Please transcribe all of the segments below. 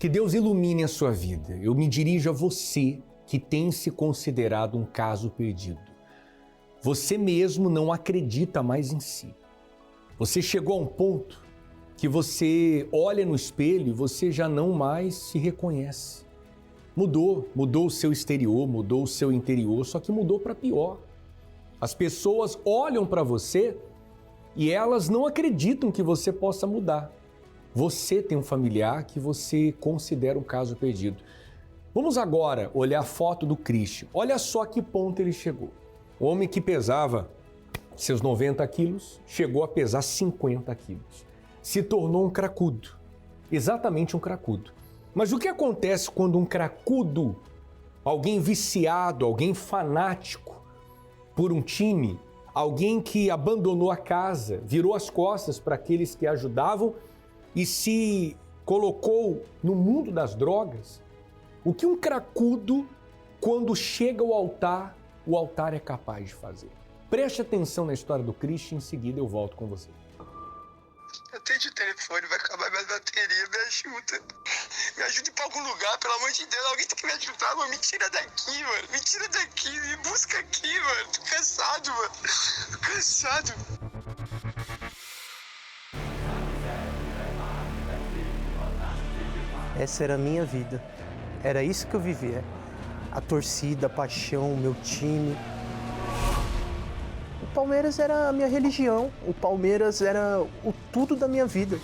Que Deus ilumine a sua vida. Eu me dirijo a você que tem se considerado um caso perdido. Você mesmo não acredita mais em si. Você chegou a um ponto que você olha no espelho e você já não mais se reconhece. Mudou o seu exterior, mudou o seu interior, só que mudou para pior. As pessoas olham para você e elas não acreditam que você possa mudar. Você tem um familiar que você considera um caso perdido. Vamos agora olhar a foto do Christian. Olha só a que ponto ele chegou. O homem que pesava seus 90 quilos chegou a pesar 50 quilos. Se tornou um cracudo, exatamente um cracudo. Mas o que acontece quando um cracudo, alguém viciado, alguém fanático por um time, alguém que abandonou a casa, virou as costas para aqueles que ajudavam e se colocou no mundo das drogas? O que um cracudo, quando chega ao altar, o altar é capaz de fazer? Preste atenção na história do Christian, em seguida eu volto com você. Atende o telefone, vai acabar minha bateria, me ajuda. Me ajuda pra algum lugar, pelo amor de Deus. Alguém tem que me ajudar, mano. Me tira daqui, mano. Me tira daqui, me busca aqui, mano. Tô cansado, mano. Tô cansado. Essa era a minha vida. Era isso que eu vivia. A torcida, a paixão, o meu time. O Palmeiras era a minha religião. O Palmeiras era o tudo da minha vida.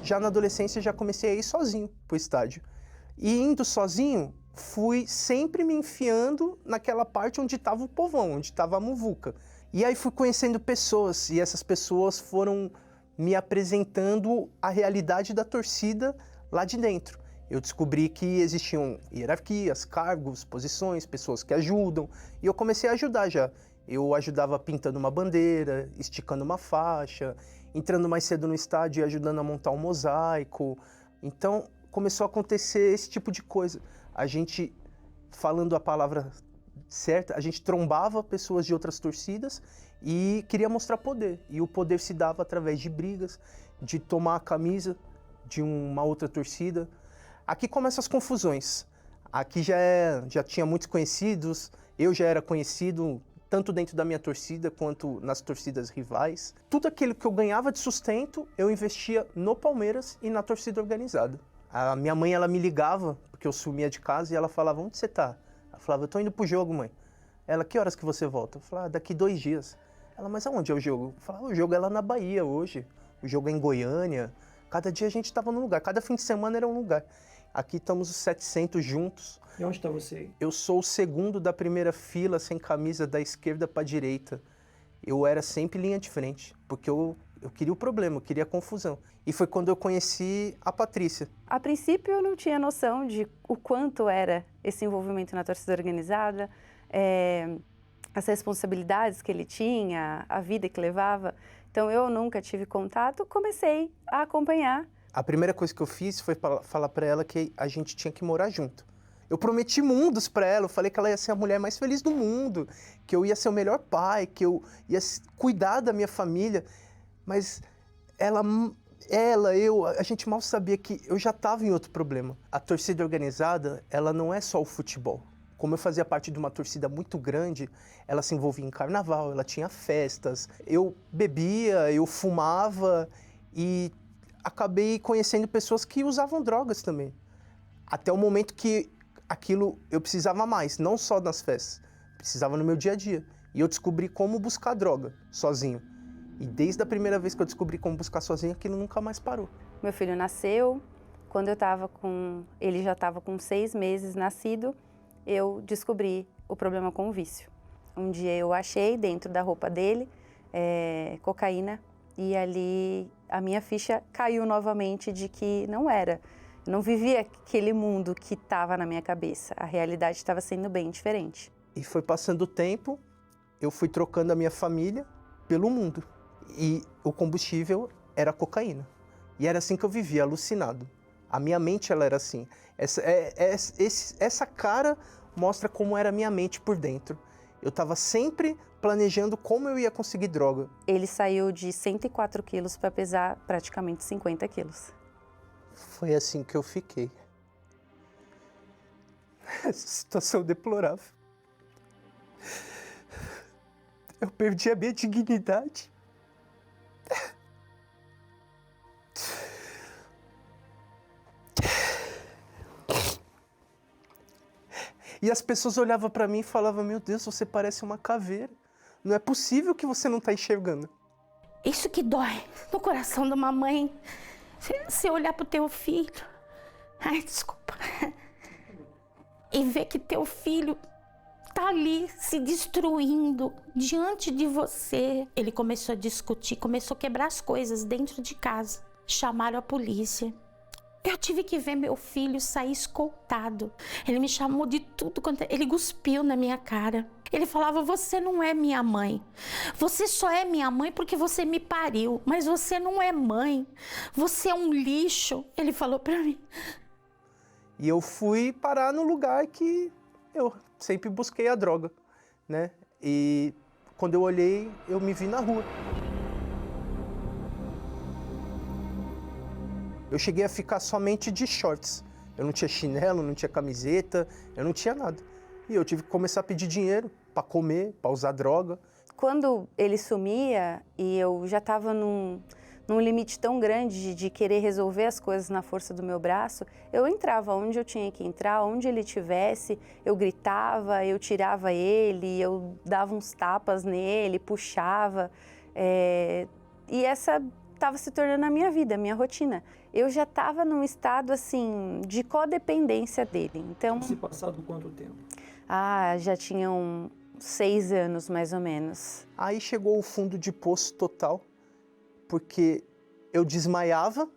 Já na adolescência já comecei a ir sozinho pro estádio. E indo sozinho, fui sempre me enfiando naquela parte onde estava o povão, onde estava a muvuca. E aí fui conhecendo pessoas, e essas pessoas foram me apresentando a realidade da torcida lá de dentro. Eu descobri que existiam hierarquias, cargos, posições, pessoas que ajudam, e eu comecei a ajudar já. Eu ajudava pintando uma bandeira, esticando uma faixa, entrando mais cedo no estádio e ajudando a montar um mosaico. Então começou a acontecer esse tipo de coisa. A gente, falando a palavra certa, a gente trombava pessoas de outras torcidas e queria mostrar poder. E o poder se dava através de brigas, de tomar a camisa de uma outra torcida. Aqui começam as confusões. Aqui já tinha muitos conhecidos, eu já era conhecido tanto dentro da minha torcida quanto nas torcidas rivais. Tudo aquilo que eu ganhava de sustento, eu investia no Palmeiras e na torcida organizada. A minha mãe, ela me ligava, porque eu sumia de casa, e ela falava, onde você tá? Ela falava, eu tô indo pro jogo, mãe. Ela, que horas que você volta? Eu falava, daqui 2 dias. Ela, mas aonde é o jogo? Eu falava, o jogo é lá na Bahia hoje, o jogo é em Goiânia. Cada dia a gente tava num lugar, cada fim de semana era um lugar. Aqui estamos os 700 juntos. E onde está você? Eu sou o segundo da primeira fila, sem camisa, da esquerda para a direita. Eu era sempre linha de frente, porque eu queria o problema, eu queria a confusão. E foi quando eu conheci a Patrícia. A princípio eu não tinha noção de o quanto era esse envolvimento na torcida organizada, as responsabilidades que ele tinha, a vida que levava. Então eu nunca tive contato, comecei a acompanhar. A primeira coisa que eu fiz foi falar para ela que a gente tinha que morar junto. Eu prometi mundos para ela, eu falei que ela ia ser a mulher mais feliz do mundo, que eu ia ser o melhor pai, que eu ia cuidar da minha família. Mas a gente mal sabia que eu já estava em outro problema. A torcida organizada, ela não é só o futebol. Como eu fazia parte de uma torcida muito grande, ela se envolvia em carnaval, ela tinha festas. Eu bebia, eu fumava e acabei conhecendo pessoas que usavam drogas também. Até o momento que aquilo eu precisava mais, não só nas festas, precisava no meu dia a dia. E eu descobri como buscar droga sozinho. E desde a primeira vez que eu descobri como buscar sozinho, aquilo nunca mais parou. Meu filho nasceu, quando ele já estava com 6 meses nascido, eu descobri o problema com o vício. Um dia eu achei dentro da roupa dele cocaína e ali a minha ficha caiu novamente de que não era. Não vivia aquele mundo que estava na minha cabeça. A realidade estava sendo bem diferente. E foi passando o tempo, eu fui trocando a minha família pelo mundo. E o combustível era a cocaína. E era assim que eu vivia, alucinado. A minha mente, ela era assim. Essa cara mostra como era a minha mente por dentro. Eu estava sempre planejando como eu ia conseguir droga. Ele saiu de 104 quilos para pesar praticamente 50 quilos. Foi assim que eu fiquei. Essa situação deplorável. Eu perdi a minha dignidade. E as pessoas olhavam para mim e falavam, meu Deus, você parece uma caveira. Não é possível que você não está enxergando. Isso que dói no coração de uma mãe. Você olhar pro teu filho, ai, desculpa, e ver que teu filho tá ali se destruindo diante de você. Ele começou a discutir, começou a quebrar as coisas dentro de casa. Chamaram a polícia. Eu tive que ver meu filho sair escoltado. Ele me chamou de tudo quanto... Ele cuspiu na minha cara. Ele falava, você não é minha mãe. Você só é minha mãe porque você me pariu. Mas você não é mãe. Você é um lixo. Ele falou pra mim. E eu fui parar no lugar que eu sempre busquei a droga, né? E quando eu olhei, eu me vi na rua. Eu cheguei a ficar somente de shorts. Eu não tinha chinelo, não tinha camiseta, eu não tinha nada. E eu tive que começar a pedir dinheiro para comer, para usar droga. Quando ele sumia e eu já estava num limite tão grande de querer resolver as coisas na força do meu braço, eu entrava onde eu tinha que entrar, onde ele estivesse, eu gritava, eu tirava ele, eu dava uns tapas nele, puxava. E essa estava se tornando a minha vida, a minha rotina. Eu já estava num estado, assim, de codependência dele. Então, Se passado quanto tempo? já tinham 6 anos, mais ou menos. Aí chegou o fundo de poço total, porque eu desmaiava,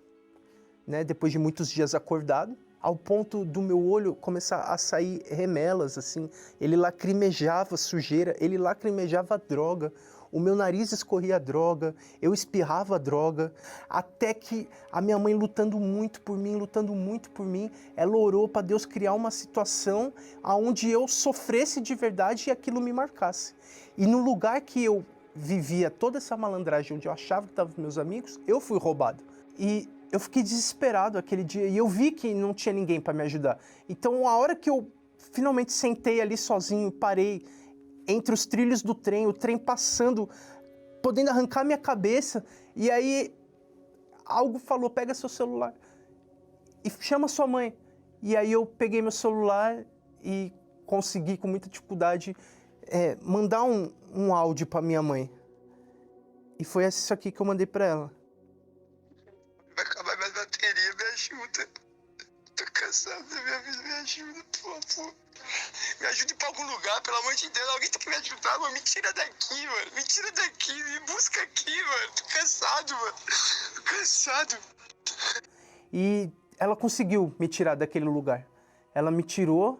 né, depois de muitos dias acordado, ao ponto do meu olho começar a sair remelas, assim. Ele lacrimejava sujeira, ele lacrimejava droga. O meu nariz escorria droga, eu espirrava droga, até que a minha mãe lutando muito por mim, ela orou para Deus criar uma situação onde eu sofresse de verdade e aquilo me marcasse. E no lugar que eu vivia toda essa malandragem, onde eu achava que estavam meus amigos, eu fui roubado. E eu fiquei desesperado aquele dia e eu vi que não tinha ninguém para me ajudar. Então, a hora que eu finalmente sentei ali sozinho, parei, entre os trilhos do trem, o trem passando, podendo arrancar minha cabeça. E aí, algo falou, pega seu celular e chama sua mãe. E aí eu peguei meu celular e consegui, com muita dificuldade, mandar um áudio para minha mãe. E foi isso aqui que eu mandei para ela. Vai acabar minha bateria, me ajuda. Tô cansado da minha vida, me ajuda, por favor. Me ajude pra algum lugar, pelo amor de Deus. Alguém tem que me ajudar, mano. Me tira daqui, mano. Me tira daqui, me busca aqui, mano. Tô cansado, mano. Tô cansado. E ela conseguiu me tirar daquele lugar. Ela me tirou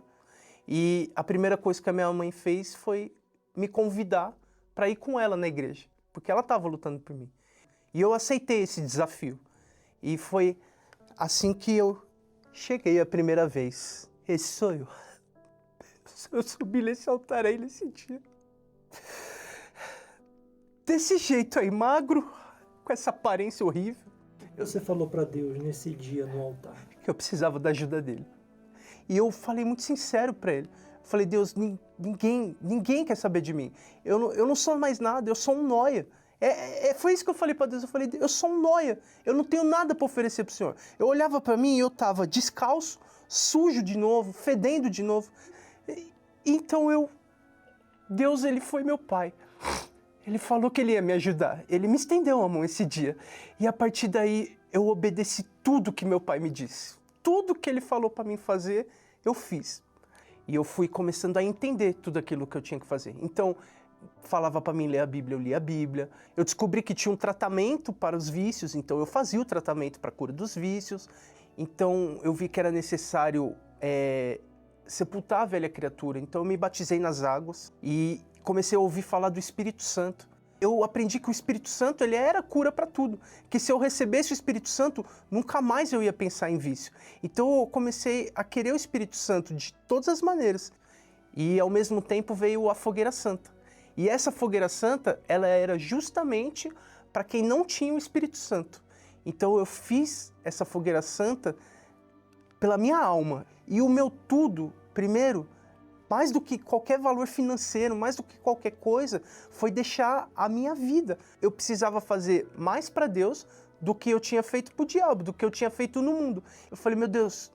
e a primeira coisa que a minha mãe fez foi me convidar para ir com ela na igreja, porque ela estava lutando por mim. E eu aceitei esse desafio. E foi assim que eu cheguei a primeira vez. Esse sou eu. Eu subi nesse altar aí nesse dia. Desse jeito aí, magro, com essa aparência horrível. Você falou para Deus nesse dia no altar Que eu precisava da ajuda dele. E eu falei muito sincero para ele. Eu falei, Deus, ninguém quer saber de mim. Eu não sou mais nada, eu sou um nóia. Foi isso que eu falei para Deus. Eu falei, eu sou um nóia. Eu não tenho nada para oferecer para o Senhor. Eu olhava para mim e eu estava descalço, sujo de novo, fedendo de novo. Então Deus, ele foi meu pai. Ele falou que ele ia me ajudar. Ele me estendeu a mão esse dia. E a partir daí, eu obedeci tudo que meu pai me disse. Tudo que ele falou para mim fazer, eu fiz. E eu fui começando a entender tudo aquilo que eu tinha que fazer. Então, falava para mim ler a Bíblia, eu lia a Bíblia. Eu descobri que tinha um tratamento para os vícios, então eu fazia o tratamento para a cura dos vícios. Então, eu vi que era necessário sepultar a velha criatura. Então, eu me batizei nas águas e comecei a ouvir falar do Espírito Santo. Eu aprendi que o Espírito Santo, ele era cura para tudo. Que se eu recebesse o Espírito Santo, nunca mais eu ia pensar em vício. Então eu comecei a querer o Espírito Santo de todas as maneiras. E ao mesmo tempo veio a fogueira santa. E essa fogueira santa, ela era justamente para quem não tinha o Espírito Santo. Então eu fiz essa fogueira santa pela minha alma. E o meu tudo, primeiro, mais do que qualquer valor financeiro, mais do que qualquer coisa, foi deixar a minha vida. Eu precisava fazer mais para Deus do que eu tinha feito para o diabo, do que eu tinha feito no mundo. Eu falei, meu Deus,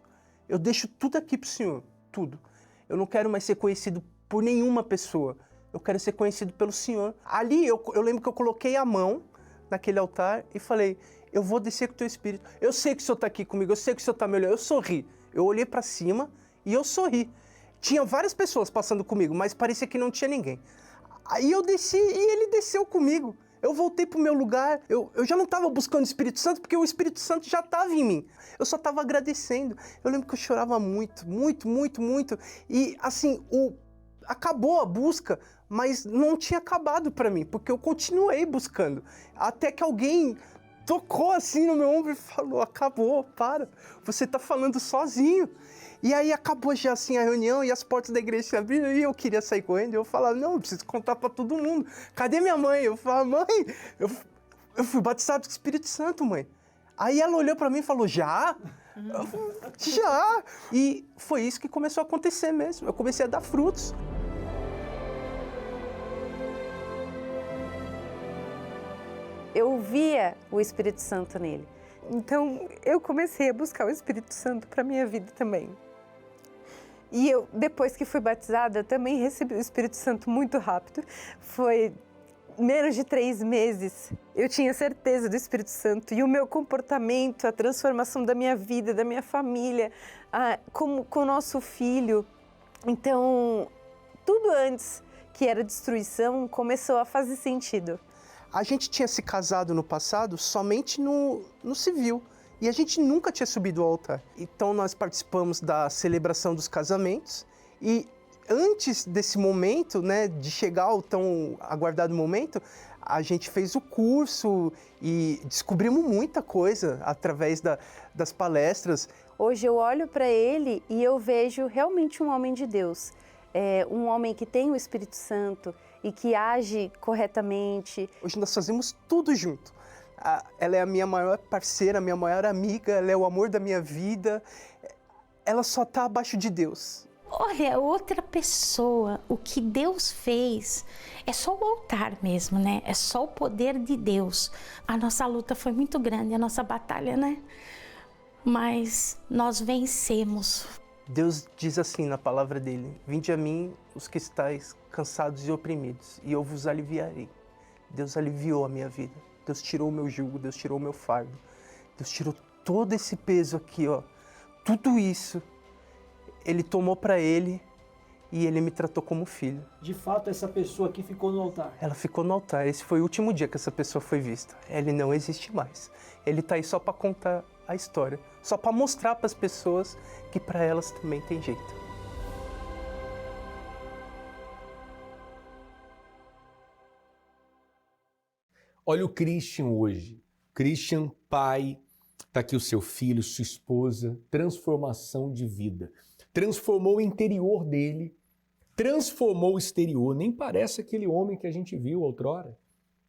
eu deixo tudo aqui para o Senhor, tudo. Eu não quero mais ser conhecido por nenhuma pessoa. Eu quero ser conhecido pelo Senhor. Ali eu lembro que eu coloquei a mão naquele altar e falei, eu vou descer com o teu Espírito. Eu sei que o Senhor está aqui comigo, eu sei que o Senhor está me olhando. Eu sorri. Eu olhei para cima e eu sorri. Tinha várias pessoas passando comigo, mas parecia que não tinha ninguém. Aí eu desci e ele desceu comigo. Eu voltei para o meu lugar, eu já não estava buscando o Espírito Santo, porque o Espírito Santo já estava em mim. Eu só estava agradecendo. Eu lembro que eu chorava muito, muito, muito, muito. E assim, acabou a busca, mas não tinha acabado para mim, porque eu continuei buscando. Até que alguém tocou assim no meu ombro e falou, acabou, para, você está falando sozinho. E aí acabou já assim a reunião e as portas da igreja se abriram e eu queria sair correndo. E eu falava, não, eu preciso contar para todo mundo. Cadê minha mãe? Eu falava, mãe, eu fui batizado com o Espírito Santo, mãe. Aí ela olhou para mim e falou, já? Eu falei, já! E foi isso que começou a acontecer mesmo. Eu comecei a dar frutos. Eu via o Espírito Santo nele. Então, eu comecei a buscar o Espírito Santo para minha vida também. E eu, depois que fui batizada, eu também recebi o Espírito Santo muito rápido. Foi menos de 3 meses. Eu tinha certeza do Espírito Santo e o meu comportamento, a transformação da minha vida, da minha família, com o nosso filho. Então, tudo antes que era destruição começou a fazer sentido. A gente tinha se casado no passado somente no civil. E a gente nunca tinha subido ao altar. Então nós participamos da celebração dos casamentos. E antes desse momento, né, de chegar ao tão aguardado momento, a gente fez o curso e descobrimos muita coisa através das palestras. Hoje eu olho para ele e eu vejo realmente um homem de Deus. Um homem que tem o Espírito Santo e que age corretamente. Hoje nós fazemos tudo junto. Ela é a minha maior parceira, a minha maior amiga, ela é o amor da minha vida. Ela só está abaixo de Deus. Olha, outra pessoa, o que Deus fez é só o altar mesmo, né? É só o poder de Deus. A nossa luta foi muito grande, a nossa batalha, né? Mas nós vencemos. Deus diz assim na palavra dele, vinde a mim os que estáis cansados e oprimidos, e eu vos aliviarei. Deus aliviou a minha vida. Deus tirou o meu jugo, Deus tirou o meu fardo. Deus tirou todo esse peso aqui, ó. Tudo isso, Ele tomou para Ele e Ele me tratou como filho. De fato, essa pessoa aqui ficou no altar. Ela ficou no altar. Esse foi o último dia que essa pessoa foi vista. Ele não existe mais. Ele tá aí só para contar a história. Só para mostrar para as pessoas que para elas também tem jeito. Olha o Christian hoje. Christian, pai, está aqui o seu filho, sua esposa, transformação de vida. Transformou o interior dele, transformou o exterior. Nem parece aquele homem que a gente viu outrora.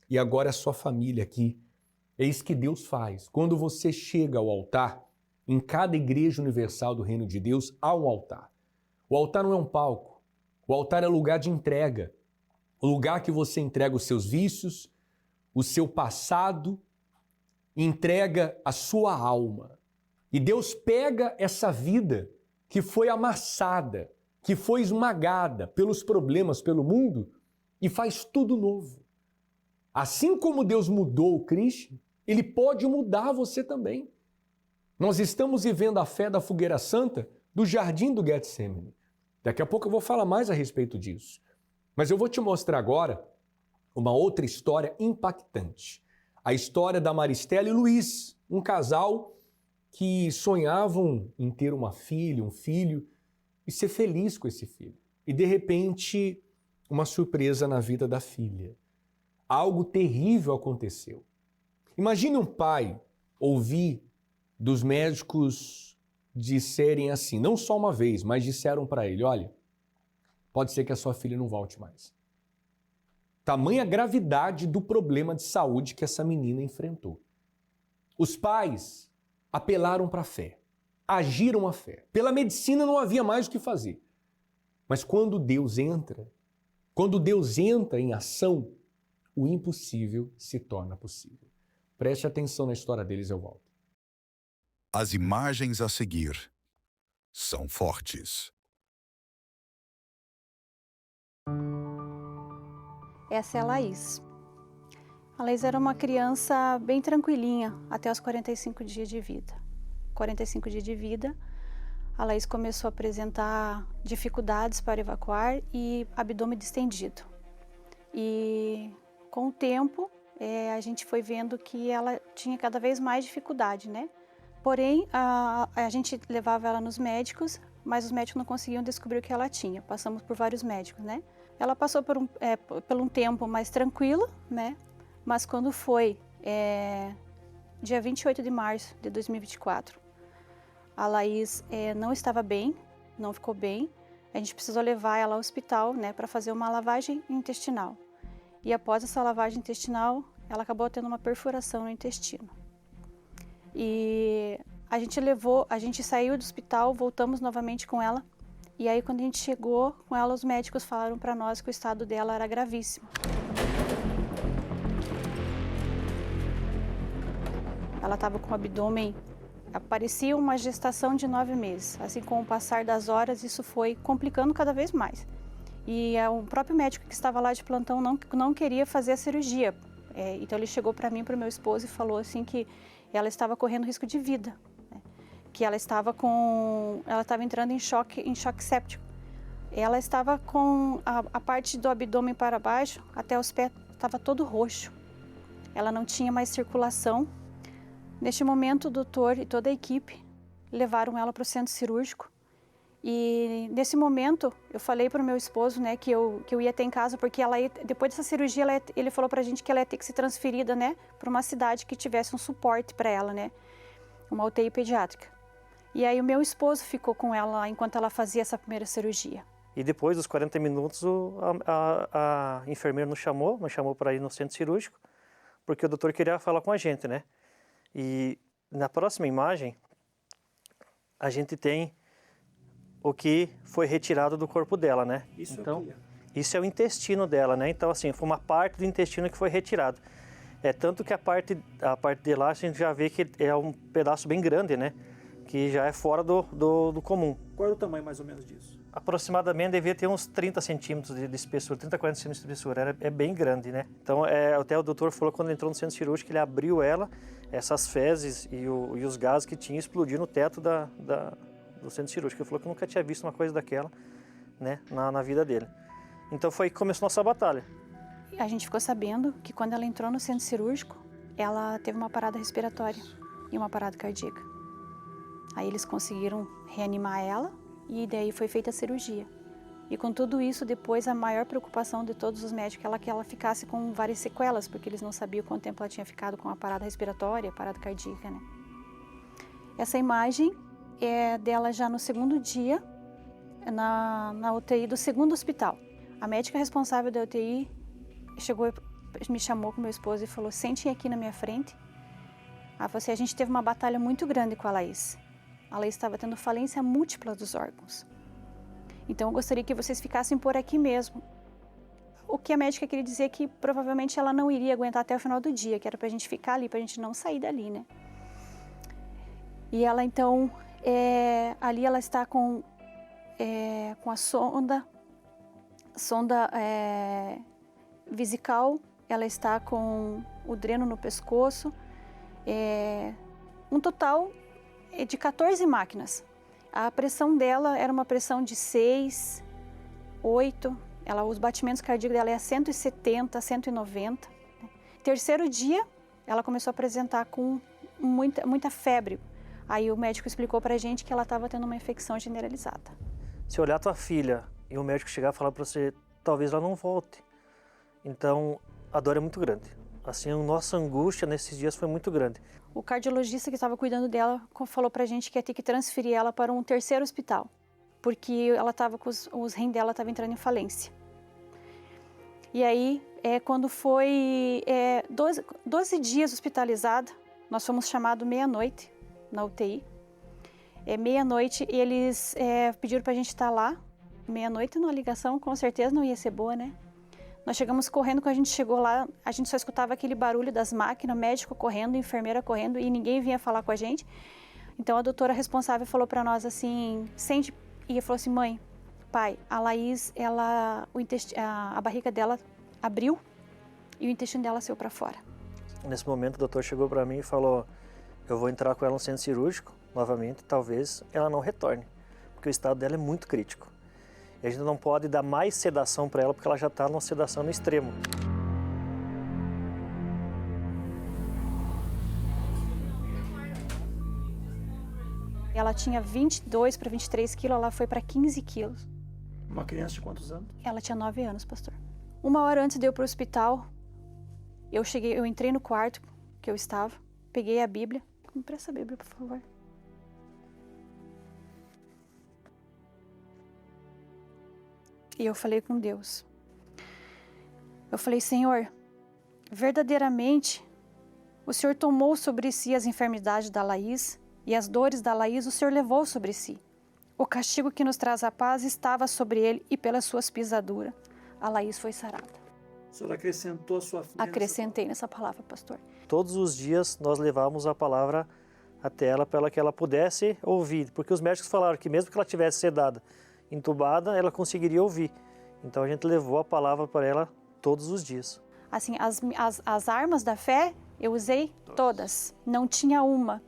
E agora a sua família aqui. É isso que Deus faz. Quando você chega ao altar, em cada igreja universal do Reino de Deus, há um altar. O altar não é um palco. O altar é lugar de entrega. O lugar que você entrega os seus vícios, o seu passado, entrega a sua alma. E Deus pega essa vida que foi amassada, que foi esmagada pelos problemas, pelo mundo, e faz tudo novo. Assim como Deus mudou o Cristo, Ele pode mudar você também. Nós estamos vivendo a fé da fogueira santa do jardim do Getsemane. Daqui a pouco eu vou falar mais a respeito disso. Mas eu vou te mostrar agora uma outra história impactante. A história da Maristela e Luiz, um casal que sonhavam em ter uma filha, um filho, e ser feliz com esse filho. E de repente, uma surpresa na vida da filha. Algo terrível aconteceu. Imagine um pai ouvir dos médicos disserem assim, não só uma vez, mas disseram para ele, olha, pode ser que a sua filha não volte mais. Tamanha gravidade do problema de saúde que essa menina enfrentou. Os pais apelaram para a fé, agiram a fé. Pela medicina não havia mais o que fazer. Mas quando Deus entra em ação, o impossível se torna possível. Preste atenção na história deles, eu volto. As imagens a seguir são fortes. Essa é a Laís. A Laís era uma criança bem tranquilinha até os 45 dias de vida. 45 dias de vida, a Laís começou a apresentar dificuldades para evacuar e abdômen distendido. E com o tempo, a gente foi vendo que ela tinha cada vez mais dificuldade, né? Porém, a gente levava ela nos médicos, mas os médicos não conseguiam descobrir o que ela tinha. Passamos por vários médicos, né? Ela passou por um tempo mais tranquilo, né? Mas quando foi dia 28 de março de 2024, a Laís não estava bem, não ficou bem. A gente precisou levar ela ao hospital, né, para fazer uma lavagem intestinal. E após essa lavagem intestinal, ela acabou tendo uma perfuração no intestino. E a gente saiu do hospital, voltamos novamente com ela. E aí, quando a gente chegou com ela, os médicos falaram para nós que o estado dela era gravíssimo. Ela estava com o abdômen, parecia uma gestação de 9 meses. Assim, com o passar das horas, isso foi complicando cada vez mais. E o próprio médico que estava lá de plantão não queria fazer a cirurgia. Então, ele chegou para mim e para o meu esposo e falou assim que ela estava correndo risco de vida. Que ela estava entrando em choque séptico. Ela estava com a parte do abdômen para baixo, até os pés, estava todo roxo. Ela não tinha mais circulação. Neste momento, o doutor e toda a equipe levaram ela para o centro cirúrgico. E nesse momento, eu falei para o meu esposo, né, que eu ia ter em casa, porque depois dessa cirurgia, ele falou para a gente que ela ia ter que ser transferida, né, para uma cidade que tivesse um suporte para ela, né, uma UTI pediátrica. E aí o meu esposo ficou com ela enquanto ela fazia essa primeira cirurgia. E depois dos 40 minutos, a enfermeira nos chamou para ir no centro cirúrgico, porque o doutor queria falar com a gente, né? E na próxima imagem, a gente tem o que foi retirado do corpo dela, né? Isso é o intestino dela, né? Então, assim, foi uma parte do intestino que foi retirado. Tanto que a parte de lá, a gente já vê que é um pedaço bem grande, né? Que já é fora do comum. Qual é o tamanho mais ou menos disso? Aproximadamente devia ter uns 30 centímetros de espessura, 30, 40 centímetros de espessura, é bem grande, né? Então, até o doutor falou quando ele entrou no centro cirúrgico, ele abriu ela, essas fezes e os gases que tinha explodido no teto do centro cirúrgico. Ele falou que nunca tinha visto uma coisa daquela, né, na vida dele. Então foi que começou nossa batalha. A gente ficou sabendo que quando ela entrou no centro cirúrgico, ela teve uma parada respiratória e uma parada cardíaca. Aí eles conseguiram reanimar ela e daí foi feita a cirurgia. E com tudo isso, depois a maior preocupação de todos os médicos era que ela ficasse com várias sequelas, porque eles não sabiam quanto tempo ela tinha ficado com a parada respiratória, a parada cardíaca, né? Essa imagem é dela já no segundo dia, na UTI do segundo hospital. A médica responsável da UTI me chamou com meu esposo e falou: sentem aqui na minha frente. Ela falou assim: a gente teve uma batalha muito grande com a Laís. A Laís estava tendo falência múltipla dos órgãos. Então eu gostaria que vocês ficassem por aqui mesmo. O que a médica queria dizer é que provavelmente ela não iria aguentar até o final do dia, que era pra gente ficar ali, pra gente não sair dali, né? E ela então, ali ela está com a sonda vesical, ela está com o dreno no pescoço, um total de 14 máquinas. A pressão dela era uma pressão de 6, 8, os batimentos cardíacos dela é 170, 190. Terceiro dia, ela começou a apresentar com muita febre. Aí o médico explicou pra gente que ela estava tendo uma infecção generalizada. Se olhar tua filha e o médico chegar e falar para você, talvez ela não volte. Então, a dor é muito grande. Assim, a nossa angústia nesses dias foi muito grande. O cardiologista que estava cuidando dela falou pra gente que ia ter que transferir ela para um terceiro hospital. porque ela estava com os rins dela estavam entrando em falência. E aí, quando foi 12 dias hospitalizada, nós fomos chamados meia-noite na UTI. Meia-noite, eles pediram para a gente estar lá. Meia-noite, numa ligação, com certeza não ia ser boa, né? Nós chegamos correndo, quando a gente chegou lá, a gente só escutava aquele barulho das máquinas, médico correndo, enfermeira correndo, e ninguém vinha falar com a gente. Então, a doutora responsável falou para nós assim, e falou assim, mãe, pai, a Laís, a barriga dela abriu e o intestino dela saiu para fora. Nesse momento, o doutor chegou para mim e falou, eu vou entrar com ela no centro cirúrgico, novamente, talvez ela não retorne, porque o estado dela é muito crítico. E a gente não pode dar mais sedação para ela, porque ela já está numa sedação no extremo. Ela tinha 22 para 23 quilos, ela foi para 15 quilos. Uma criança de quantos anos? Ela tinha 9 anos, pastor. 1 hora antes de eu ir para o hospital, eu entrei no quarto que eu estava, peguei a Bíblia. Me presta a Bíblia, por favor. E eu falei com Deus. Eu falei, Senhor, verdadeiramente, o Senhor tomou sobre si as enfermidades da Laís e as dores da Laís o Senhor levou sobre si. O castigo que nos traz a paz estava sobre ele e pelas suas pisaduras a Laís foi sarada. O senhor acrescentou a sua filha? Acrescentei nessa palavra, pastor. Todos os dias nós levávamos a palavra até ela para que ela pudesse ouvir, porque os médicos falaram que mesmo que ela tivesse sedada, entubada, ela conseguiria ouvir. Então a gente levou a palavra para ela todos os dias. Assim, as armas da fé eu usei todas, não tinha uma.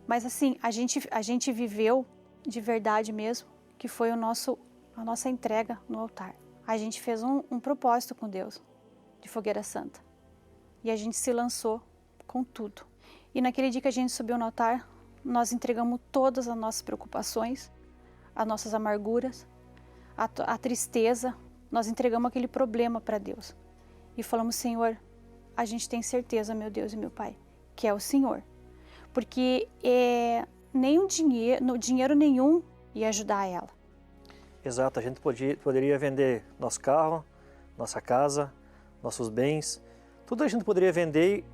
Mas assim, a gente viveu de verdade mesmo, que foi a nossa entrega no altar. A gente fez um propósito com Deus, de fogueira santa. E a gente se lançou com tudo. E naquele dia que a gente subiu no altar, nós entregamos todas as nossas preocupações, as nossas amarguras, a tristeza, nós entregamos aquele problema para Deus. E falamos, Senhor, a gente tem certeza, meu Deus e meu Pai, que é o Senhor. Porque nenhum dinheiro nenhum ia ajudar ela. Exato, a gente poderia vender nosso carro, nossa casa, nossos bens, tudo a gente poderia vender,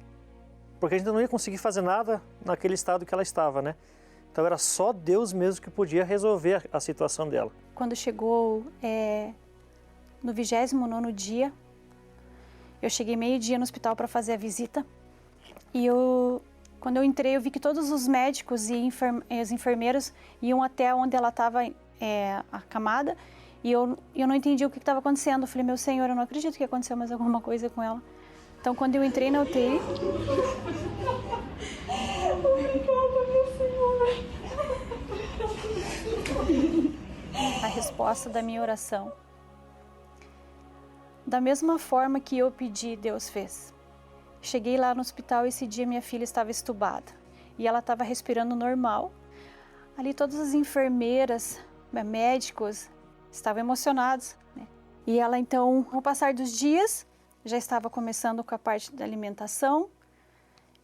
porque a gente não ia conseguir fazer nada naquele estado que ela estava, né? Então era só Deus mesmo que podia resolver a situação dela. Quando chegou no 29º dia, eu cheguei meio-dia no hospital para fazer a visita. E quando eu entrei, eu vi que todos os médicos e as enfermeiras iam até onde ela estava acamada. E eu não entendi o que estava acontecendo. Eu falei, meu Senhor, eu não acredito que aconteceu mais alguma coisa com ela. Então, quando eu entrei na UTI... A resposta da minha oração. Da mesma forma que eu pedi, Deus fez. Cheguei lá no hospital, esse dia minha filha estava estubada. E ela estava respirando normal. Ali todas as enfermeiras, médicos, estavam emocionados, né? E ela então, com o passar dos dias, já estava começando com a parte da alimentação,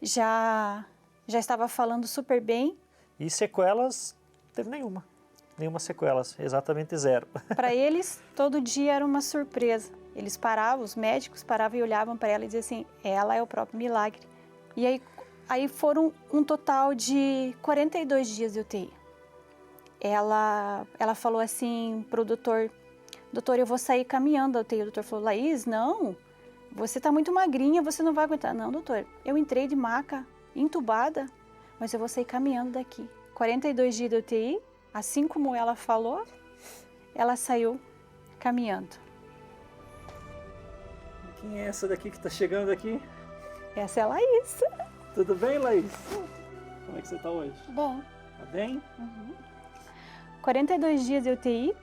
já estava falando super bem. E sequelas, não teve nenhuma sequelas, exatamente zero. Para eles, todo dia era uma surpresa. Eles paravam, os médicos paravam e olhavam para ela e diziam assim, ela é o próprio milagre. E aí foram um total de 42 dias de UTI. Ela falou assim pro doutor, eu vou sair caminhando da UTI. O doutor falou, Laís, não, você está muito magrinha, você não vai aguentar. Não, doutor, eu entrei de maca, entubada, mas eu vou sair caminhando daqui. 42 dias de UTI, assim como ela falou, ela saiu caminhando. Quem é essa daqui que está chegando aqui? Essa é a Laís. Tudo bem, Laís? Como é que você está hoje? Bom. Tá bem? 42 dias de UTI,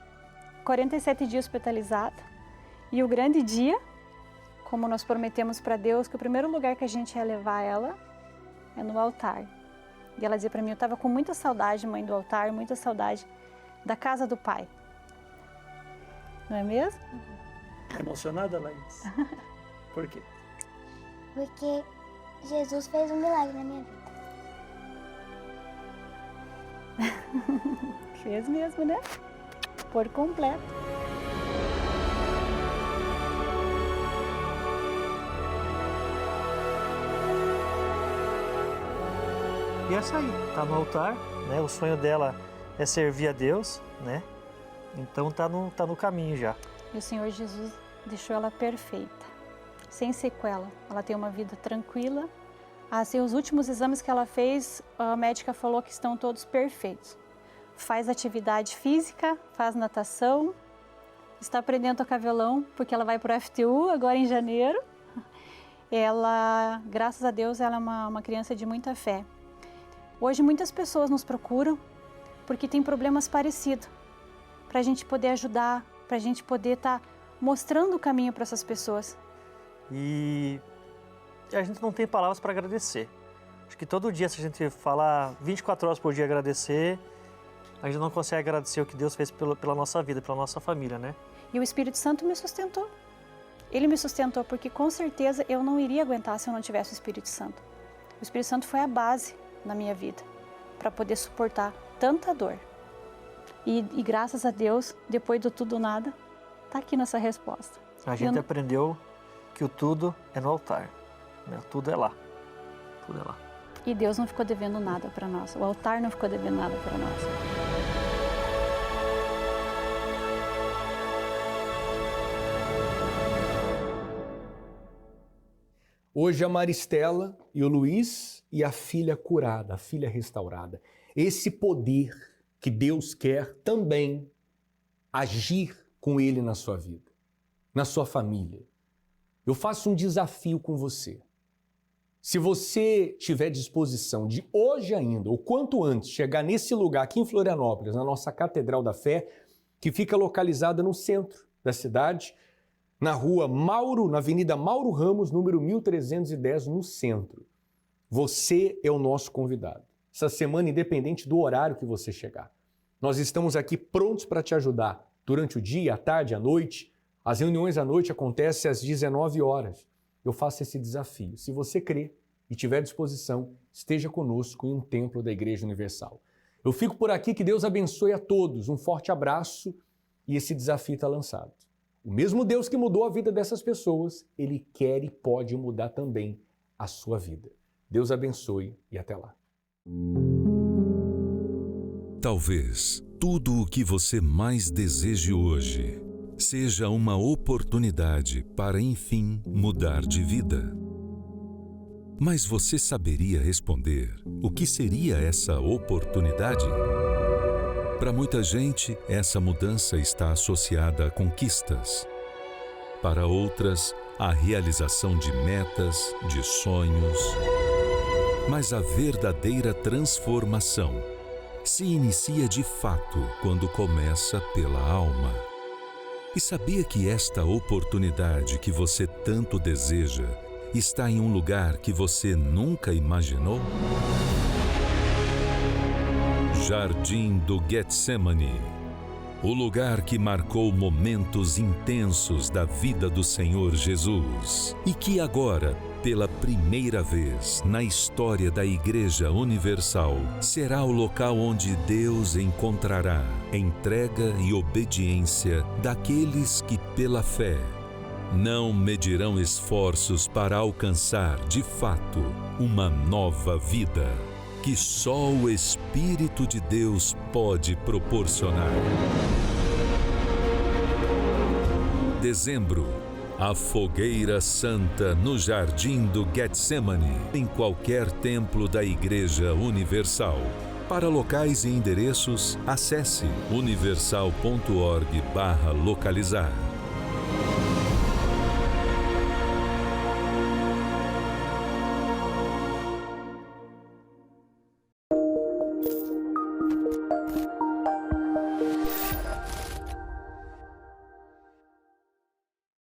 47 dias hospitalizada. E o grande dia, como nós prometemos para Deus, que o primeiro lugar que a gente ia levar ela é no altar. E ela dizia para mim, eu estava com muita saudade, mãe, do altar, muita saudade da casa do Pai. Não é mesmo? Tá emocionada, Laís? Por quê? Porque Jesus fez um milagre na minha vida. Fez mesmo, né? por completo. E essa aí, tá no altar, né? O sonho dela é servir a Deus, né? Então tá no caminho já. E o Senhor Jesus deixou ela perfeita, sem sequela. Ela tem uma vida tranquila. Assim, os últimos exames que ela fez, a médica falou que estão todos perfeitos. Faz atividade física, faz natação, está aprendendo a tocar violão, porque ela vai para o FTU agora em janeiro. Ela, graças a Deus, ela é uma criança de muita fé. Hoje muitas pessoas nos procuram porque tem problemas parecidos, para a gente poder ajudar, para a gente poder estar mostrando o caminho para essas pessoas. E a gente não tem palavras para agradecer. Acho que todo dia, se a gente falar 24 horas por dia agradecer, a gente não consegue agradecer o que Deus fez pela nossa vida, pela nossa família, né? E o Espírito Santo me sustentou. Ele me sustentou porque com certeza eu não iria aguentar se eu não tivesse o Espírito Santo. O Espírito Santo foi a base na minha vida para poder suportar tanta dor. E graças a Deus, depois do tudo ou nada, tá aqui nessa resposta. A gente aprendeu que o tudo é no altar, né? Tudo é lá. Tudo é lá. E Deus não ficou devendo nada para nós. O altar não ficou devendo nada para nós. Hoje a Maristela e o Luiz e a filha curada, a filha restaurada. Esse poder que Deus quer também agir com ele na sua vida, na sua família. Eu faço um desafio com você. Se você tiver disposição de hoje ainda, ou quanto antes, chegar nesse lugar aqui em Florianópolis, na nossa Catedral da Fé, que fica localizada no centro da cidade, na rua Mauro, na Avenida Mauro Ramos, número 1310, no centro. Você é o nosso convidado. Essa semana, independente do horário que você chegar. Nós estamos aqui prontos para te ajudar durante o dia, à tarde, à noite. As reuniões à noite acontecem às 19 horas. Eu faço esse desafio. Se você crê e tiver disposição, esteja conosco em um templo da Igreja Universal. Eu fico por aqui, que Deus abençoe a todos. Um forte abraço e esse desafio está lançado. O mesmo Deus que mudou a vida dessas pessoas, Ele quer e pode mudar também a sua vida. Deus abençoe e até lá. Talvez tudo o que você mais deseje hoje seja uma oportunidade para, enfim, mudar de vida. Mas você saberia responder o que seria essa oportunidade? Para muita gente, essa mudança está associada a conquistas. Para outras, a realização de metas, de sonhos. Mas a verdadeira transformação se inicia de fato quando começa pela alma. E sabia que esta oportunidade que você tanto deseja está em um lugar que você nunca imaginou? Jardim do Getsemane, o lugar que marcou momentos intensos da vida do Senhor Jesus e que agora, pela primeira vez na história da Igreja Universal, será o local onde Deus encontrará entrega e obediência daqueles que, pela fé, não medirão esforços para alcançar, de fato, uma nova vida que só o Espírito de Deus pode proporcionar. Dezembro, a Fogueira Santa no Jardim do Getsemane, em qualquer templo da Igreja Universal. Para locais e endereços, acesse universal.org/localizar.